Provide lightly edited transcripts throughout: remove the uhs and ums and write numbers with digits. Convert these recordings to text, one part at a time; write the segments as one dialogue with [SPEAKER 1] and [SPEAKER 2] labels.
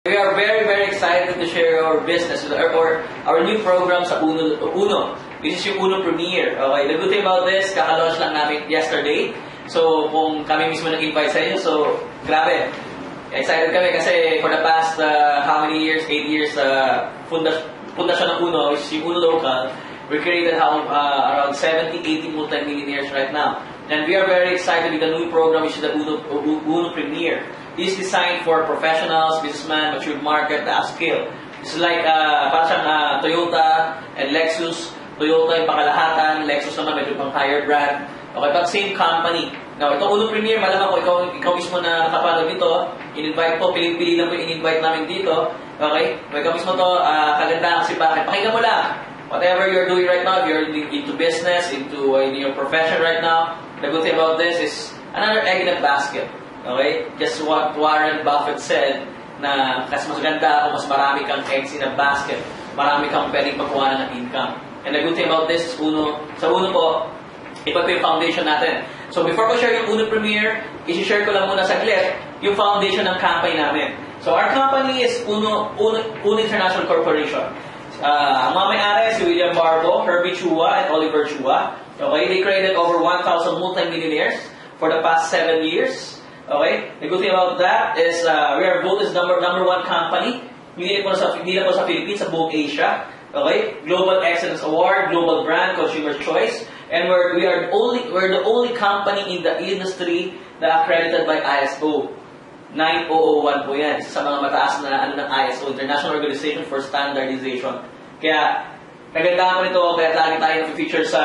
[SPEAKER 1] We are very excited to share our business or our new program sa Uno. This is yung Uno Premier. Okay, the good thing about this, kaka-launch lang namin yesterday. So, kung kami mismo nag-invite sa inyo, so, grabe. Excited kami kasi for the past, how many years? 8 years, fundasyon ng Uno, which is yung Uno Local. We created around 70-80 multi-millionaires right now. And we are very excited with the new program, which is the Uno Premier. It is designed for professionals, businessmen, mature market, the upscale. It's like, parang siyang Toyota and Lexus. Toyota yung pakalahatan, Lexus naman medyo pang higher brand. Okay, but same company. Now, itong Uno Premier, malamang ko, ikaw mismo na nakapanood dito, in-invite ko, pili-pili lang po in-invite namin dito. Okay? Ikaw mismo to, kaganda kasi bakit. Pakinggan mo lang. Whatever you're doing right now, if you're into business, into your profession right now, the good thing about this is another egg in a basket. Okay? Just what Warren Buffett said, na kasi mas ganda ako, mas marami kang eggs in a basket. Marami kang pwedeng magkuha ng income. And the good thing about this is sa Uno po, ito po yung foundation natin. So before ko share yung Uno Premier, isi-share ko lang muna saglit yung foundation ng company namin. So our company is Uno International Corporation. Ang mga may-ari si William Barbo, Herbie Chua, and Oliver Chua. Okay, they created over 1,000 multi-millionaires for the past 7 years. Okay, the good thing about that is we are voted as number one company. Hindi na po sa Philippines, sa buong Asia. Okay, Global Excellence Award, Global Brand, Consumer Choice, and we're the only company in the industry that accredited by ISO 9001 po yan. Isa sa mga mataas na ng ISO, International Organization for Standardization. Kaya nagandahan ko nito, kaya lagi tayo na-feature sa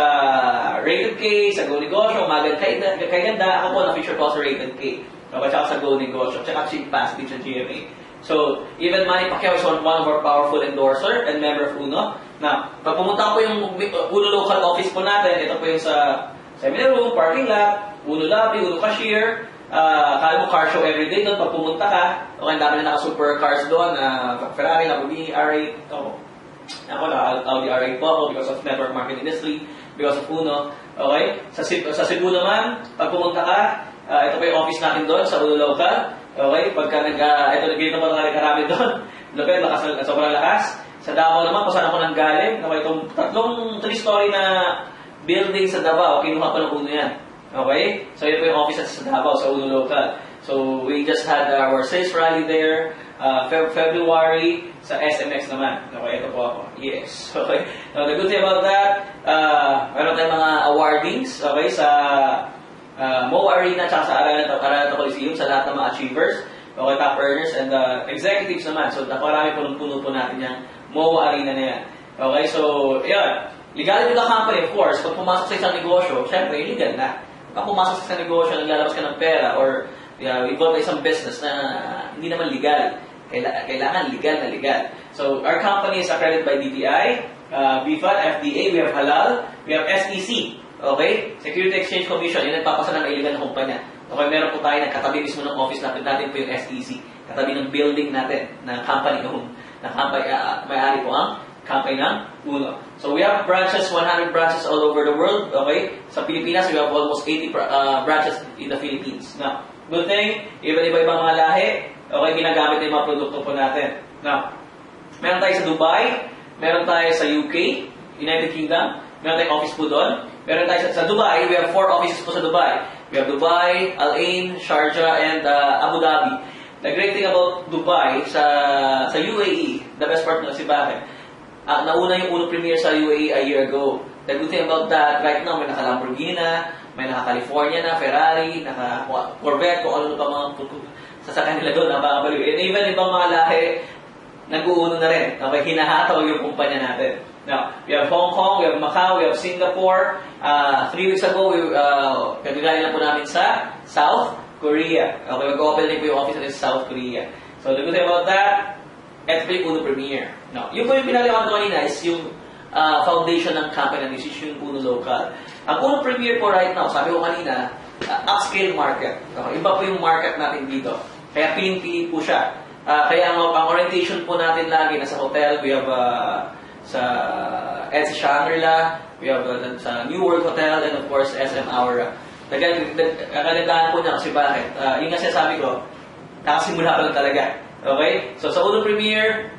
[SPEAKER 1] Rated K, sa Go Negosyo, kaganda. Ako po na-feature ko sa Rated K. Tsaka sa Go Negosyo, tsaka Chief Passive sa GMA. So, even Manny Pacquiao is one of our powerful endorser and member of Uno. Now, pag pumunta po yung Uno local office po natin, ito po yung sa seminar room, parking lot, Uno lobby, Uno cashier, kaya mo car show everyday doon, pag pumunta ka, okay, dami na naka-super cars doon, Ferrari, Lamborghini, R8, ako na, Audi R8 po ako because of network marketing industry, because of Uno. Okay? Sa Cebu naman, pag pumunta ka, ito po yung office natin doon, sa Uno local. Okay, pagka ito nag-gate naman karami doon. Lupit, sobrang lakas. Sa Davao naman, kung saan ako nanggaling, okay, itong tatlong 3-story na building sa Davao, kinuha pa ng Uno yan. Okay? So, yun po yung office sa Davao, sa Uno Local. So, we just had our sales rally there, February, sa SMX naman. Okay, ito po ako. Yes. Okay. Now, the good thing about that, meron tayong mga awardings, okay, sa Mo Arena at sa Araneta Coliseum sa lahat ng mga achievers, okay, top earners, and executives naman. So, naparami punong-puno po natin yung Mo Arena na yan. Okay, so, yun. Legality of the company, of course, pag pumasok sa isang negosyo, syempre, illegal na. Pag pumasok sa isang negosyo, naglalabas ka ng pera, or involved sa isang business na hindi naman legal. Kailangan legal na legal. So, our company is accredited by DTI, BFAT, FDA, we have Halal, we have SEC. Okay? Security Exchange Commission, yun nagpapasa ng illegal na kumpanya. Okay, meron po tayo katabi mismo ng office natin po yung SEC. Katabi ng building natin, ng company noon. May-ari po ang company ng Uno. So we have branches, 100 branches all over the world. Okay? Sa Pilipinas, we have almost 80 branches in the Philippines. Now, good thing, even iba-ibang mga lahi, okay, ginagamit na yung mga produkto po natin. Now, meron tayo sa Dubai, meron tayo sa UK, United Kingdom, meron tayong office po doon. Meron tayo sa Dubai, we have 4 offices po sa Dubai. We have Dubai, Al Ain, Sharjah, and Abu Dhabi. The great thing about Dubai, sa UAE, the best part na kasi bakit? Nauna yung Uno Premier sa UAE a year ago. The good thing about that, right now, may naka-Lamborghini na, may naka-California na, Ferrari, naka-Corvette, kung ano pa mga sasakyan nila doon, napakabaliw. And even ibang mga lahi, nag-uuno na rin. Okay, hinahataw yung kumpanya natin. Now, we have Hong Kong, we have Macau, we have Singapore. 3 weeks ago, kagagaling lang po namin sa South Korea. Okay, mag-open din po yung office natin sa South Korea. So, the good thing about that, ito po yung Uno Premier. Now, yun po yung pinaliwan ko kanina is yung foundation ng company natin, is yung Uno Local. Ang Uno Premier po right now, sabi ko kanina, upscale market. Okay, iba po yung market natin dito. Kaya pinipili po siya. Kaya ang orientation po natin lagi, nasa hotel, we have sa EDSA Shangri-La, we have sa New World Hotel, and of course, SM Aura. Kagandahan po niya kasi bakit? Yung nga sinasabi ko, nakasimula pa lang talaga. Okay? So, sa Uno Premier,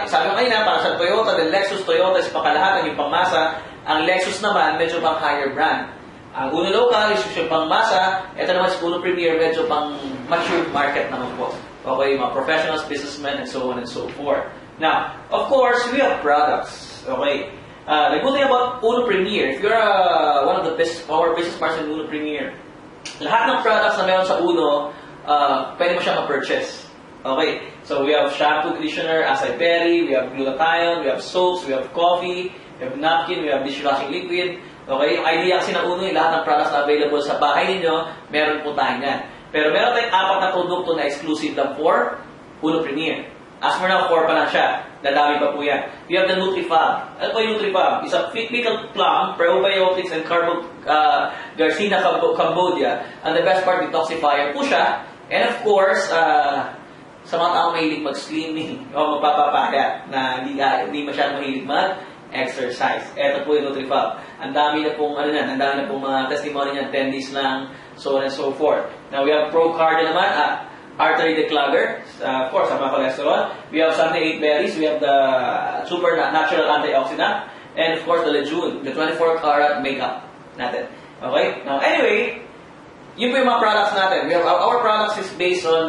[SPEAKER 1] sabi ko kanina, para sa Toyota, then Lexus, Toyota is pakalahatan yung pangmasa. Ang Lexus naman, medyo pang higher brand. Ang Uno Local is yung pangmasa. Ito naman sa Uno Premier, medyo pang mature market naman po. Okay? Mga professionals, businessmen, and so on and so forth. Now, of course, we have products. Okay? The good thing about Uno Premier, if you're one of the our business partners in Uno Premier, lahat ng products na meron sa Uno, pwede mo siya ma-purchase. Okay? So, we have shampoo, conditioner, acai berry, we have glutathione, we have soaps, we have coffee, we have napkin, we have dishwashing liquid. Okay? Yung idea kasi na Uno, yung lahat ng products na available sa bahay ninyo, meron po tayo yan. Pero meron tayong 4 na produkto na exclusive lang for Uno Premier. As for now, 4 pa lang siya. Dadami pa po yan. We have the NutriFab. Ano po yung NutriFab? It's a pickled plum, probiotics, and Garcinia Cambodia. And the best part, detoxifier po siya. And of course, sa mga taong mahilig mag-slimming o magpapapaya na hindi masyadong mahilig mag-exercise. Ito po yung NutriFab. Ang dami na pong, ang dami na pong mga testimony niyan, 10 days lang, so on and so forth. Now, we have ProCardia naman, artery declugger, of course, ang mga cholesterol. We have Sunday 8 berries, we have the super natural antioxidant, and of course, the Lejeune, the 24-karat makeup natin. Okay? Now, anyway, yun po yung mga products natin. We have, our products is based on,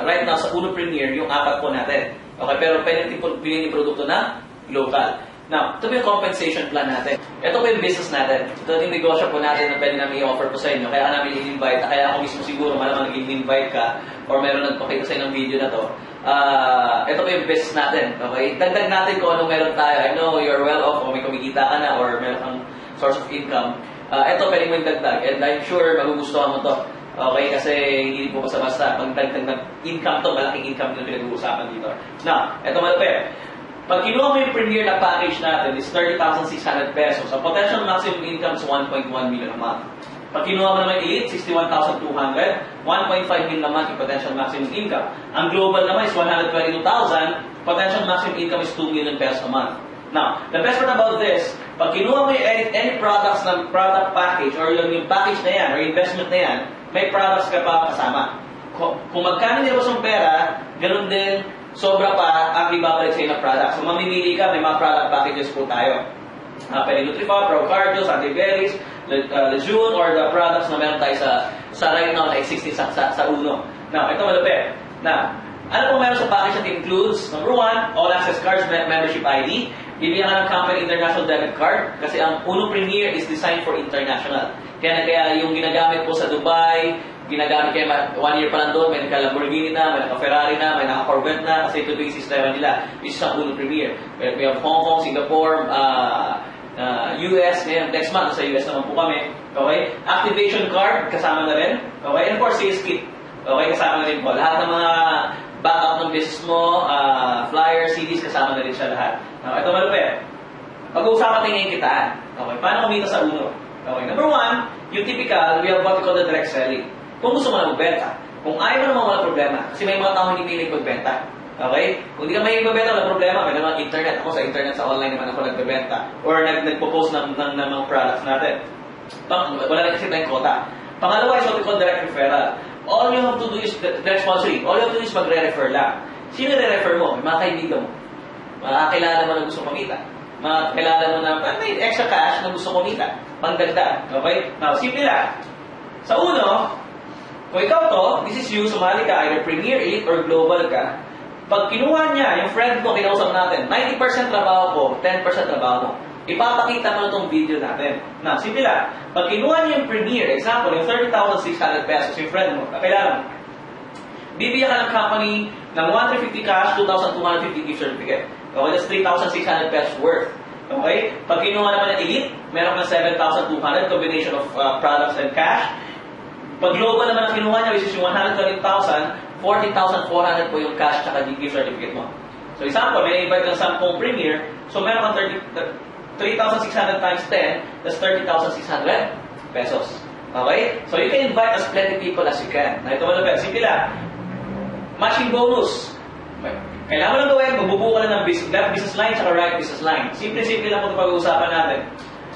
[SPEAKER 1] right now, sa Uno Premier, yung 4 po natin. Okay? Pero pwede po bilhin yung produkto na local. Now, ito po yung compensation plan natin. Ito po yung business natin. Ito yung negosyo po natin na pwede namin i-offer po sa inyo. Kaya namin i-invite. Kaya ako mismo siguro, malamang i-invite ka or meron nagpakita sa inyo ng video na to. Ito po yung business natin. Okay? Dagdag natin kung anong meron tayo. I know you're well off o may kumikita ka na or meron kang source of income. Ito pwede mo yung dagdag. And I'm sure magugustuhan mo to. Okay? Kasi hindi po basta-basta. Pag dagdag ng income to, malaking income yung pinag-uusapan dito. Now, ito malapit. Pag kinuha mo yung premier na package natin is 30,600 pesos. Ang potential maximum income is 1.1 million a month. Pag kinuha mo naman Elite, 61,200, 1.5 million a month yung potential maximum income. Ang global naman is 122,000, potential maximum income is 2 million pesos a month. Now, the best part about this, pag kinuha mo yung any products ng product package or yung package na yan or investment na yan, may products ka pa kasama. Kung magkano nilabas yung pera, ganun din, sobra pa ang ibabalik sa inyo na product. So, mamimili ka, may mga product packages po tayo. Pwede NutriFab, ProCardio, Sunday Berries, Lejeune, or the products na meron tayo sa right now na existing sa Uno. Now, ito malapit. Now, ano po meron sa package that includes, number 1, All Access Cards Membership ID. Bibigyan ka ng company international debit card kasi ang Uno Premier is designed for international. Kaya yung ginagamit po sa Dubai, ginagamit kayo 1 year pa lang doon, may naka-Lamborghini na, may naka-Ferrari na, may naka-Corvette na, kasi ito yung sistema nila. This is ang Uno Premier. We have Hong Kong, Singapore, US, next month, sa US naman po kami. Okay? Activation card, kasama na rin. Okay? And of course, sales kit. Okay? Kasama na rin po. Lahat ng mga backup ng business mo, flyers, CDs, kasama na rin siya lahat. Ito malupit. Pag-uusapan tayo ngayon kitaan. Okay? Paano kumita sa Uno? Okay? Number 1, yung typical, we have what we call the direct selling. Kung gusto mo na magbenta. Kung ayaw mo naman wala problema. Kasi may mga tao hindi piling magbenta. Okay? Kung hindi ka mahilig magbenta, wala problema. May naman internet. Ako sa internet, sa online naman ako nagbebenta. Or nagpo-post ng mga products natin. Wala na kasi tayong quota. Pangalawa is what we call direct referral. All you have to do is, direct sponsoring. All you have to do is magre-refer lang. Sino re-refer mo? Mga kaibigan mo. Mga kilala mo na gusto kumita. Mga kilala mo na may extra cash na gusto kumita. Pangdagdag. Okay? Now, simple lang. Sa Uno, kung ikaw to, this is you, sumali ka, either Premier, Elite, or Global ka, pag kinuha niya, yung friend ko, kinausap natin, 90% trabaho ko, 10% trabaho mo. Ipapakita mo na itong video natin. Now, simple lang. Pag kinuha niya yung Premier, example, yung 30,600 pesos, yung friend mo, kailangan mo, bibigyan ka ng company ng 150 cash, 2,250 gift certificate. Okay, that's 3,600 pesos worth. Okay? Pag kinuha naman ng Elite, meron kang 7,200, combination of products and cash. Pag global naman ang kinuha niya, which is yung 120,000, 40,400 po yung cash at gift certificate mo. So example, may invite kang 10 premier, so meron kang 3,600 times 10, that's 30,600 pesos. Okay? So you can invite as plenty people as you can. Na ito mo na simple lang. Matching bonus. Kailangan mo lang gawin, magbubuo ka lang ng left business line at right business line. Simple-simple lang po ito pag-uusapan natin.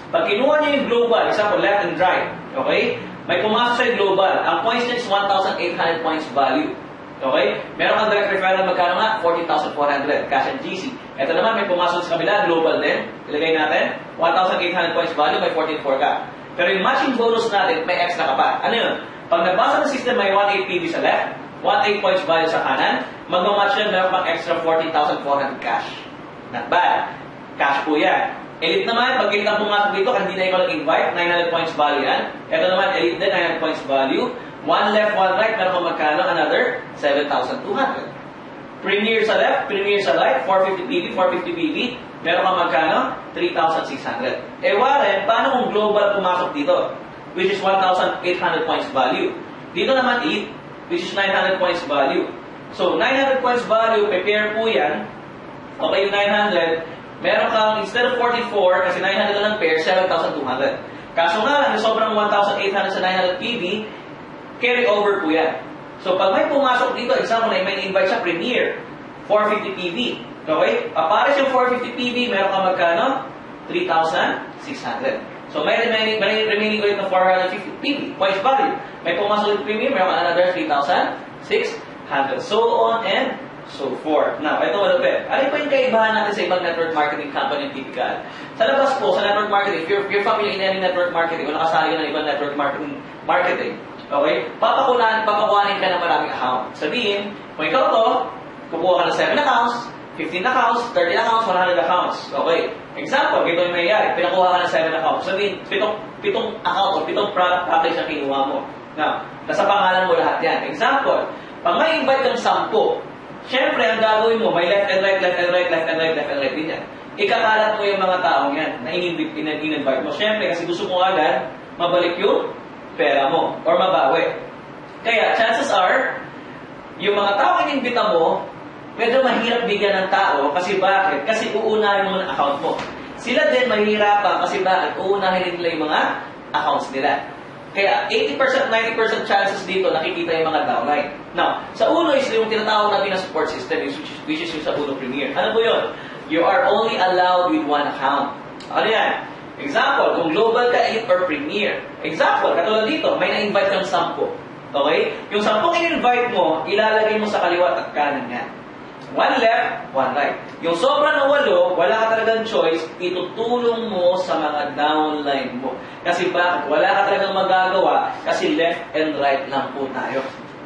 [SPEAKER 1] Pag kinuha niyo yung global, example, left and right, okay? May pumasok sa global. Ang points niya is 1,800 points value. Okay? Meron kang direct referral, magkano nga? 14,400, cash and GC. Ito naman, may pumasok sa kabila, global din. Ilagay natin, 1,800 points value, may 14,400 ka. Pero yung matching bonus natin, may extra ka pa. Ano yun? Pag nagbasa ng system, may 1,800 PV sa left, 1,800 points value sa kanan, magmamatch yan, meron pang extra 14,400 cash. Not bad. Cash po yan. Elite naman, pag elite ang pumasok dito, hindi na ikaw nag-invite, 900 points value yan. Ito naman, elite din, 900 points value. One left, one right, meron kang magkano, another 7,200. Premier sa left, premier sa right, 450 PV, 450 PV, meron kang magkano, 3,600. Eh, Warren, paano kung global pumasok dito? Which is 1,800 points value. Dito naman, elite, which is 900 points value. So, 900 points value, prepare po yan. Okay, yung 900, meron kang, instead of 44, kasi 900 lang pair, 7,200. Kaso nga lang, sobrang 1,800 sa 900 PV, carry over po yan. So, pag may pumasok dito, example na may invite sa Premier, 450 PV. Okay? Apares yung 450 PV, meron kang magkano? 3,600. So, may remaining ulit na 450 PV, points value. May pumasok yung Premier, meron kang another 3,600. So on and so forth. Now, ito malupit. Ano po yung kaibahan natin sa ibang network marketing company typical? Sa labas po, sa network marketing, if you're familiar in any network marketing, o nakasali ka ng ibang network marketing, okay? Papakuhanin ka ng maraming account. Sabihin, kung ikaw to, kukuha ka ng 7 accounts, 15 accounts, 30 accounts, 100 accounts. Okay. Example, ito yung mayayari. Pinakuha ka ng 7 accounts. Sabihin, pitong account o pitong product package na kinuha mo. Now, nasa pangalan mo lahat yan. Example, pag may invite kang 10, syempre, ang gagawin mo, may left and right, left and right, left and right, left and right din yan. Ikakalat mo yung mga taong yan na in-invite mo. Syempre, kasi gusto mo agad mabalik yung pera mo or mabawi. Kaya, chances are, yung mga taong in-invita mo, medyo mahirap bigyan ng tao kasi bakit? Kasi uunahin mo ng account mo. Sila din mahirapan kasi bakit? Uunahin nila yung mga accounts nila. Kaya 80%, 90% chances dito nakikita yung mga downline. Now, sa Uno is yung tinatawag natin na support system which is yung sa Uno Premier. Ano po yun? You are only allowed with one account. Ano yan? Example, kung global ka, elite or premier. Example, katulad dito, may na-invite kang 10. Okay? Yung 10 in-invite mo, ilalagay mo sa kaliwa at kanan yan. One left, one right. Yung sobra na 8, wala ka talagang choice, itutulong mo sa mga downline mo. Kasi bakit? Wala ka talagang magagawa kasi left and right lang po tayo.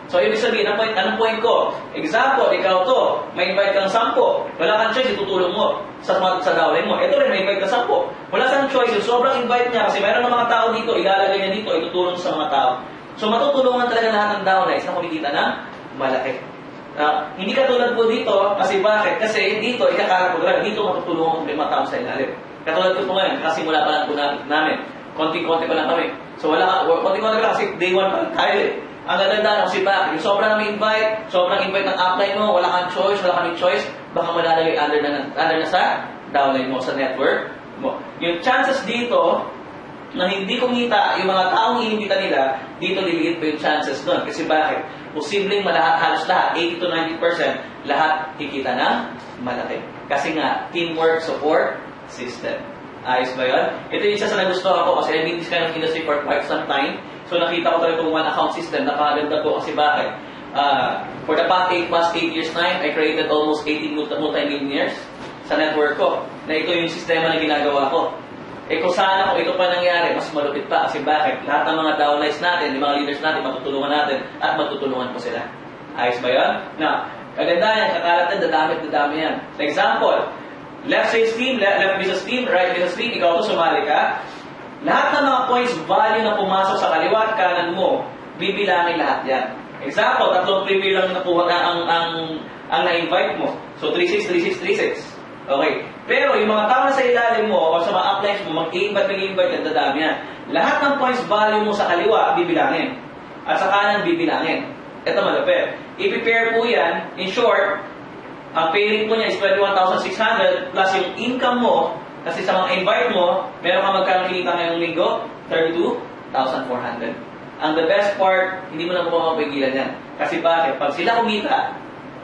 [SPEAKER 1] So, ibig sabihin, anong point ko? Example, ikaw to, may invite kang 10. Wala kang choice, itutulong mo sa downline mo. Ito rin, may invite kang 10. Wala kang choice, yung sobrang invite niya, kasi meron ng mga tao dito, ilalagay niya dito, itutulong sa mga tao. So, matutulungan talaga lahat ng downlines na kumikita ng malaki. Hindi katulad po dito, kasi bakit? Kasi dito, ikakala ko lang, dito matutulungan ang 5 tao sa ilalim. Katulad ko po ngayon, kasi mula pa lang po namin. Konti-konti pa lang kami. So konti-konti pa lang kasi day 1 pa lang tayo eh. Ang ganda kasi bakit? Yung sobrang invite ng upline mo, wala kang choice, wala kang choice, baka malalagay under na sa downline mo, sa network mo. Yung chances dito, na hindi kumita yung mga taong inimbita nila, dito liliit pa yung chances doon. Kasi bakit? Posibleng halos lahat, 80 to 90%, lahat kikita ng malaki. Kasi nga, teamwork support system. Ayos ba yun? Ito yung isa sa nagustuhan ko kasi I've been in this kind of industry for quite some time. So nakita ko talaga itong one account system, napakaganda ko kasi bakit? For the past 8 years time, I created almost 18 multi-millionaires sa network ko. Na ito yung sistema na ginagawa ko. Kung sana kung ito pa nangyari, mas malupit pa. Kasi bakit? Lahat ng mga downlines natin, yung mga leaders natin, matutulungan natin at matutulungan ko sila. Ayos ba yun? Now, kaganda yan, kakalatan, dadami yan. For example, left sales team, left business team, right business team, ikaw to, sumali ka. Lahat ng mga points value na pumasok sa kaliwa at kanan mo, bibilangin lahat yan. Example, 3 premier lang nakuha ang na-invite mo. So, 36, 36, 36. Okay. Pero yung mga tao na sa ilalim mo o sa mga uplines mo, mag-i-invite at dadami yan. Lahat ng points value mo sa kaliwa, bibilangin. At sa kanan, bibilangin. Ito malapit. I-prepare po yan. In short, ang pay rate mo niya is 21,600 plus yung income mo, kasi sa mga invite mo, meron ka magkano kinita ngayong linggo? 32,400. Ang the best part, hindi mo na po mapapigilan yan. Kasi bakit? Pag sila kumita,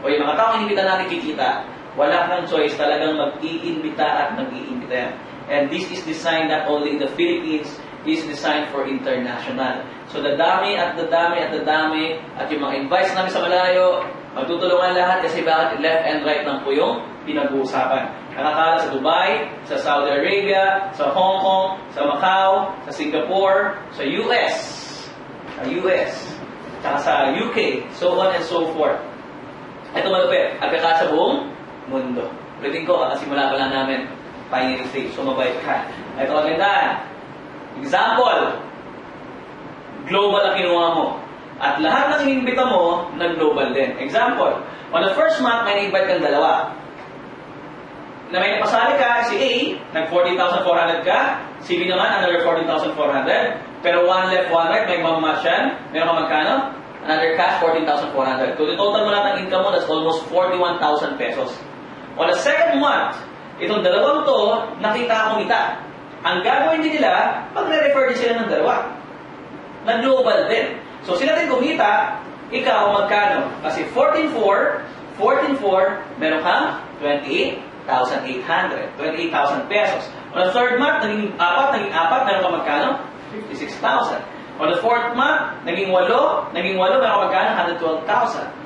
[SPEAKER 1] o yung mga taong inimbita natin kikita, wala kang choice, talagang mag-iimbita at mag-iimbita yan. And this is designed not only in the Philippines, is designed for international. So dadami at dadami at dadami at yung mga invites namin sa malayo, magtutulungan lahat kasi bakit left and right lang po yung pinag-uusapan. Nakakala sa Dubai, sa Saudi Arabia, sa Hong Kong, sa Macau, sa Singapore, sa US, tsaka sa UK, so on and so forth. Ito malupit, agkaka sa buong mundo. Ulitin ko, kakasimula pa lang namin, pioneering stage, so mabait ka. Ito kagandahan. Example, global ang kinuha mo. At lahat ng inimbita mo, nag-global din. Example, on the first month, may na-invite kang dalawa. Na may napasali ka, si A, nag-40,400 ka, si B naman, another 40,400. Pero one left, one right, may mamatch yan. Meron ka magkano? Another cash, 14,400. So, the total mo lahat ng income mo, that's almost 41,000 pesos. On the second month, itong dalawang to, nakita kumita. Ang gagawin din nila, magre-refer din sila ng dalawa. Nag-global din. So, sila din kumita, ikaw magkano? Kasi 14,400, meron kang 28,800. 28,000 pesos. On the third month, naging apat, meron kang magkano? 56,000. On the fourth month, naging 8, meron kang magkano? 112,000.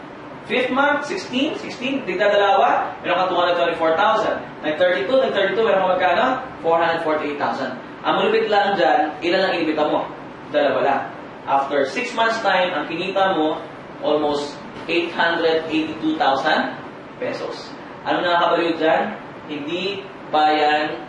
[SPEAKER 1] Fifth month, 16, digdadalawa, meron kang 224,000. Nag-32, meron kang magkano? 448,000. Ang malupit lang dyan, ilan ang inibita mo? Dalawa lang. After 6 months time, ang kinita mo, almost 882,000 pesos. Ano nakakabaliw dyan? Hindi pa yan,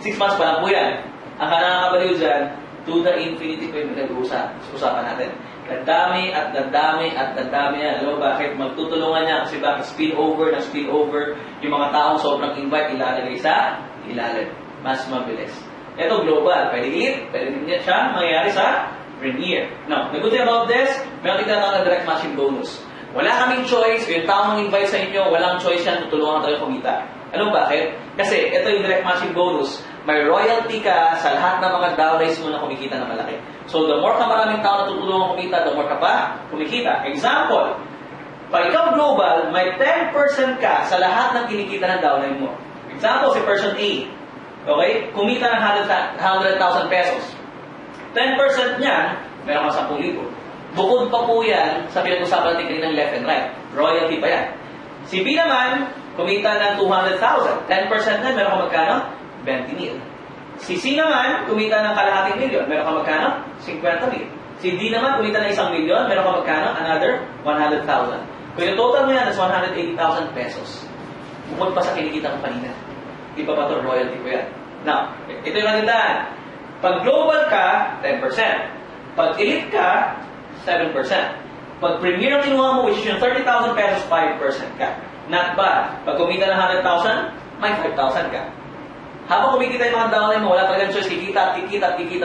[SPEAKER 1] 6 months pa lang po yan. Ang nakakabaliw dyan, to the infinity pa yung pinag-uusapan natin. Dadami at dadami at dadami yan. Alam mo bakit? Magtutulungan niya kasi bakit spillover ng spillover, yung mga taong sobrang invite, ilalagay sa ilalim. Mas mabilis. Ito global. Pwede ilit, pwede din siya mangyayari sa Premier. Now, the good thing about this, meron tinatawag na direct matching bonus. Wala kaming choice, yung taong invite sa inyo, walang choice yan, tutulungan tayo kumita. Alam mo bakit? Kasi ito yung direct matching bonus, may royalty ka sa lahat ng mga downlines mo na kumikita na malaki. So, the more ka maraming tao na tutulungan kumita, the more ka pa kumikita. Example, pag ikaw global, may 10% ka sa lahat ng kinikita ng downline mo. Example, si person A, okay, kumita ng 100,000 pesos. 10% niya, meron kang 10,000. Bukod pa po yan sa pinag-usapan natin ng left and right. Royalty pa yan. Si B naman, kumita ng 200,000. 10% na, meron kang magkano? 20,000. Si C naman, kumita ng kalahating milyon. Meron ka magkano? 50,000. Si D naman, kumita ng 1,000,000. Meron ka magkano? Another 100,000. Kung yung total mo yan, that's 180,000 pesos. Bukod pa sa kinikita ko kanina. Iba pa ito, royalty ko yan. Now, ito yung nagandaan. Pag global ka, 10%. Pag elite ka, 7%. Pag premier ang kinuha mo, which is yung 30,000 pesos, 5% ka. Not bad. Pag kumita ng 100,000, may 5,000 ka. Habang kumikita yung mga downline mo, wala talagang choice, kikita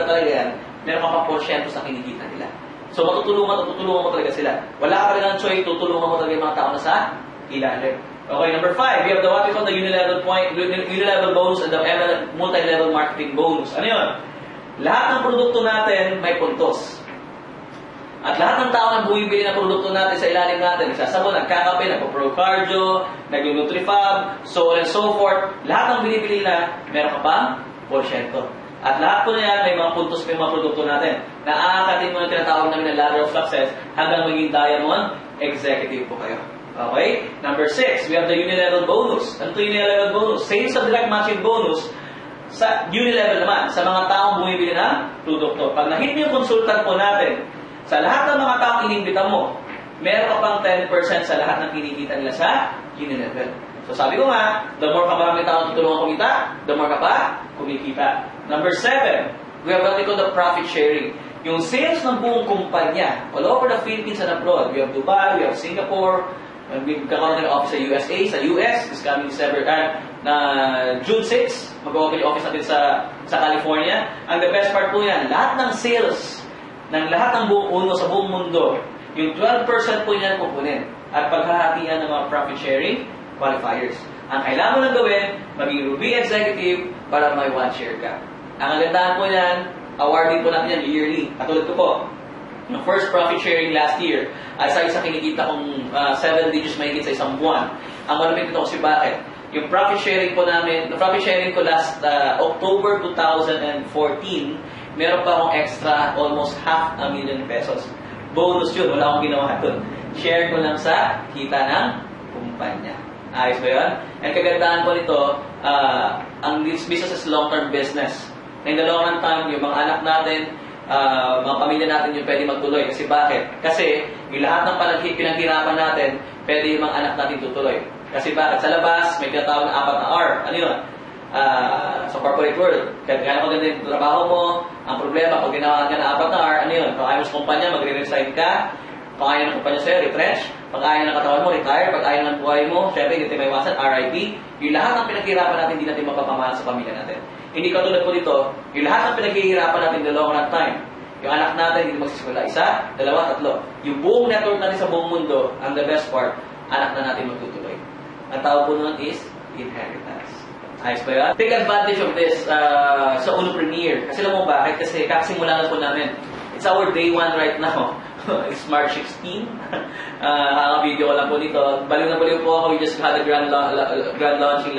[SPEAKER 1] talaga yan, meron ka pang porsyento sa kinikita nila. So matutulungan mo talaga sila. Wala ka talagang choice, tutulungan mo talaga yung mga tao na sa ilalim. Okay, number 5, we have the what we call the unilevel bonus and the multi-level marketing bonus. Ano yun? Lahat ng produkto natin may puntos. At lahat ng tao na bumibili ng produkto natin sa ilalim natin, nagsasabon, nagkakape, nagpo-pro-cardio, nag-nutrifab, so on and so forth, lahat ng binibili na, meron ka pang porsyento. At lahat po na yan, may mga puntos pa yung mga produkto natin. Naakakatin mo yung tinatawag namin na ladder of success hanggang maging diamond executive po kayo. Okay? Number 6, we have the unilevel bonus. Ano ito unilevel bonus? Same sa direct matching bonus, sa unilevel naman, sa mga taong bumibili ng produkto. Pag na-hit yung consultant po natin, sa lahat ng mga taong inimbita mo, meron ka pang 10% sa lahat ng kinikita nila sa unilevel. So sabi ko nga, the more ka maraming taong tutulungan kumita, the more ka pa kumikita. Number 7, we have what we call the profit sharing. Yung sales ng buong kumpanya, all over the Philippines and abroad. We have Dubai, we have Singapore, we kakaroon ng office sa USA, sa US, this coming December, na June 6, mag-open yung office natin sa California. Ang the best part po yan, lahat ng sales ng lahat ng buong uno sa buong mundo, yung 12% po yan kukunin at paghahatian ng mga profit sharing qualifiers. Ang kailangan mo lang gawin, maging Ruby Executive para may 1 share ka. Ang kagandahan po yan, awarding po natin yan yearly. Katulad ko po, yung first profit sharing last year, aside sa kinikita kong 7 digits mahigit sa isang buwan, ang malapit ito kasi bakit? Yung profit sharing po namin, profit sharing ko last October 2014, meron pa akong extra almost 500,000 pesos. Bonus yun, wala akong ginawa doon. Share ko lang sa kita ng kumpanya. Ayos ba yun? Ang kagandahan po nito, ang business is long-term business. Na in the long run time, yung mga anak natin, mga pamilya natin yung pwede magtuloy. Kasi bakit? Kasi yung lahat ng pinaghirapan natin, pwede yung mga anak natin tutuloy. Kasi bakit? Sa labas, may tinatawag na 4 na R. Ano yun? Sa corporate world. Kaya gano'n maganda yung trabaho mo, ang problema, pag ginawa ka na 4 na R, ano yun? Pag ayaw mo sa kumpanya, magre-resign ka. Pag ayaw ng kumpanya sa'yo, retrench. Pag ayaw ng katawan mo, retire. Pag ayaw ng buhay mo, syempre, hindi tayo maiwasan, RIP. Yung lahat ng pinaghirapan natin, hindi natin mapapamahal sa pamilya natin. Hindi katulad po dito, yung lahat ng pinaghihirapan natin in the long run time. Yung anak natin, hindi magsisimula. 1, 2, 3. Yung buong network natin sa buong mundo, ang the best part, anak na natin magtutuloy. Ang tawag po nun is inheritance. Ayos ba yun? Take advantage of this sa Uno Premier. Kasi alam mo bakit? Kasi kakasimula na po namin. It's our day 1 right now. It's March 16. Video ko lang po dito. Baliw na baliw po ako. We just had a grand launching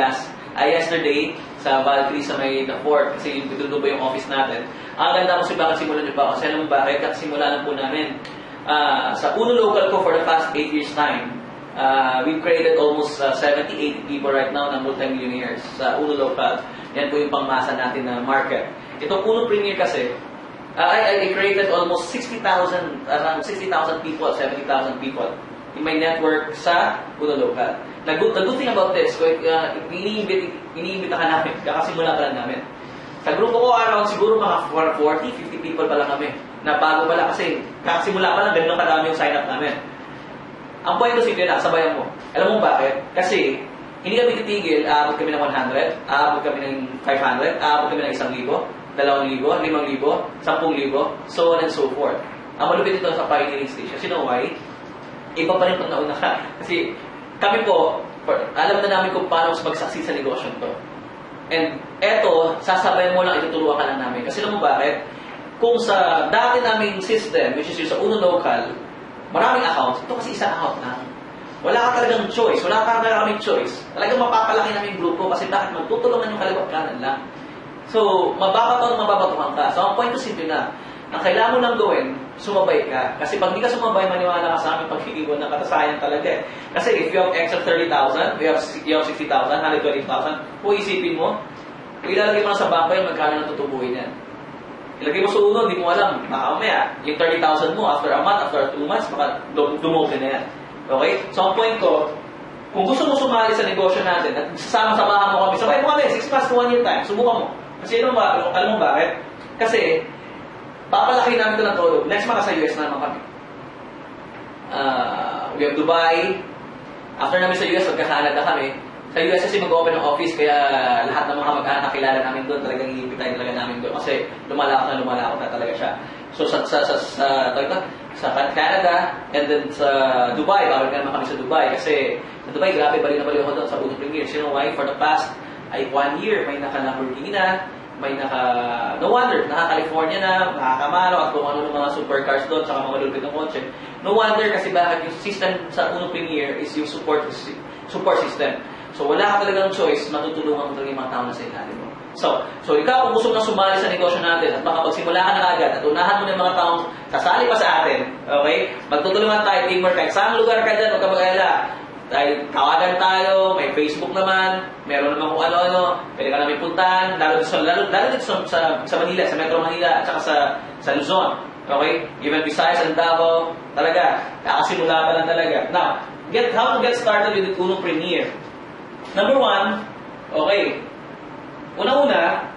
[SPEAKER 1] yesterday sa Valkyrie sa may the 4th. Kasi yung dito po yung office natin. Ang ganda ko si bakit simulan niyo pa. Kasi alam mo bakit? Kakasimula na po namin. Sa Uno Local ko for the past 8 years time, we've created almost 70-80 people right now na multi-millionaires sa Uno Local. Yan po yung pangmasa natin na market. Itong Uno Premier kasi, I created almost 60,000, around 60,000 people, 70,000 people in my network sa Uno Local. The good thing about this, iniimbita ka namin, kakasimula pa lang namin. Sa grupo ko, around siguro mga 40-50 people pa lang kami. Na bago pala kasi, kakasimula pa lang, ganun kadami yung sign-up namin. Ang point ko simple na, sabayan mo. Alam mo bakit? Kasi, hindi kami titigil, aabot kami ng 100, aabot kami ng 500, aabot kami ng 1,000, 2,000, 5,000, 10,000, so on and so forth. Ang malupit ito sa pioneering stage. Kasi you know why? Iba pa rin pag nauna ka. Kasi kami po, alam na namin kung paano mag-succeed sa negosyo to. And eto, sasabayan mo lang, ituturuan ka lang namin. Kasi alam mo bakit? Kung sa dati naming system, which is yung sa Uno Local, maraming accounts, ito kasi isang account lang. Wala ka talagang choice, wala ka talagang choice. Talagang mapapalaki namin yung grupo kasi bakit magtutulungan yung kaliwat kanan lang. So, mababatuhan ka. So, ang point ko simple na, ang kailangan mo lang gawin, sumabay ka. Kasi pag di ka sumabay, maniwala ka sa amin pag-iiwan ng katasayan talaga eh. Kasi if you have extra 30,000, you have 60,000, 120,000, kung isipin mo, ilalagay mo na sa bangko yan, magkano na tutubuhin yan. Ilagay mo sa uno, hindi mo alam, baka mamaya, yung 30,000 mo, after a month, after 2 months, baka dumoble na yan. Okay? So, ang point ko, kung gusto mo sumali sa negosyo natin, at sasama-samahan mo kami, sabay mo kami, 6 months to 1 year time, subukan mo. Kasi alam mo bakit? Kasi, papalaki namin ito ng todo. Next month, sa US na naman kami. We have Dubai. After namin sa US, magka-Canada kami. Sa US kasi mag-open ng office, kaya lahat ng mga mag-anak nakilala namin doon, talagang iimbitahin talaga namin doon. Kasi lumalakot na talaga siya. So sa Canada, and then sa Dubai, bawal ka naman kami sa Dubai. Kasi sa Dubai, grabe, bali na bali ako doon sa Uno Premier. You know why? For the past 1 year, may naka-Lamborghini na, may no wonder, naka-California na, naka-Camaro, at kung ano ng mga supercars doon, saka mga lulupit ng kotse. No wonder kasi bakit yung system sa Uno Premier is yung support system. So wala ka talagang choice, matutulungan mo talaga yung mga tao na sa ilalim mo. So ikaw, kung gusto mo na sumali sa negosyo natin, at baka pagsimula ka na agad, at unahan mo na yung mga taong sasali pa sa atin, okay? Magtutulungan tayo, teamwork, kahit saan lugar ka dyan, huwag ka mag-alala. Dahil tawagan tayo, may Facebook naman, meron naman kung ano-ano, pwede ka namin puntahan, lalo dito sa Manila, sa Metro Manila, at saka sa Luzon. Okay? Even Visayas and Davao, talaga, kakasimula pa lang talaga. Now, how to get started with the Uno Premier? Number 1, okay, una-una,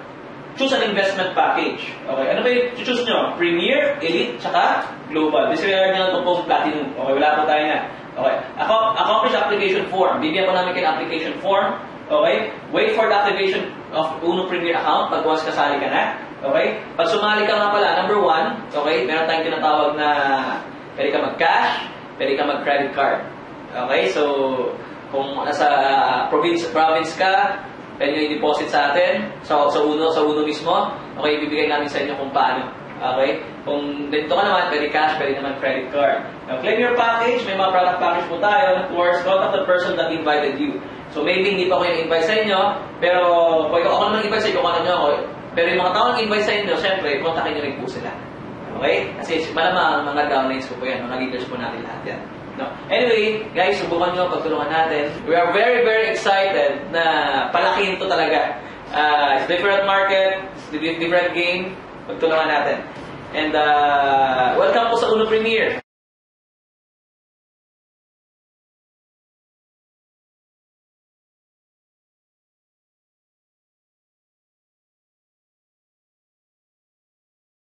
[SPEAKER 1] choose an investment package. Okay, ano ba yung choose nyo? Premier, Elite, tsaka Global. Disregard nyo lang itong Post Platinum. Okay, wala po tayo na. Okay, accomplish application form. Bibigyan ko namin kayo application form. Okay, wait for the activation of Uno Premier account pag once kasali ka na. Okay, pag sumali ka nga pala, number 1, okay, meron tayong tinatawag na pwede ka mag-cash, pwede ka mag-credit card. Okay, so kung nasa province ka, pwede nyo i-deposit sa atin, sa Uno mismo, okay, ibibigay namin sa inyo kung paano. Okay? Kung dito ka naman, pwede cash, pwede naman credit card. Now, claim your package, may mga product package po tayo. Of course, contact the person that invited you. So, So maybe hindi pa ako yung invite sa inyo, pero kung ako naman invite sa inyo, kung ano nyo ako. Pero yung mga taong invite sa inyo, syempre, kontakin nyo rin po sila. Okay? Kasi malamang mga downlines ko po yan, mga leaders po natin lahat yan. No? Anyway, guys, subukan nyo, pagtulungan natin. We are very, very excited na palakihin to talaga. It's different market, it's different game, pagtulungan natin. And welcome po sa Uno Premier.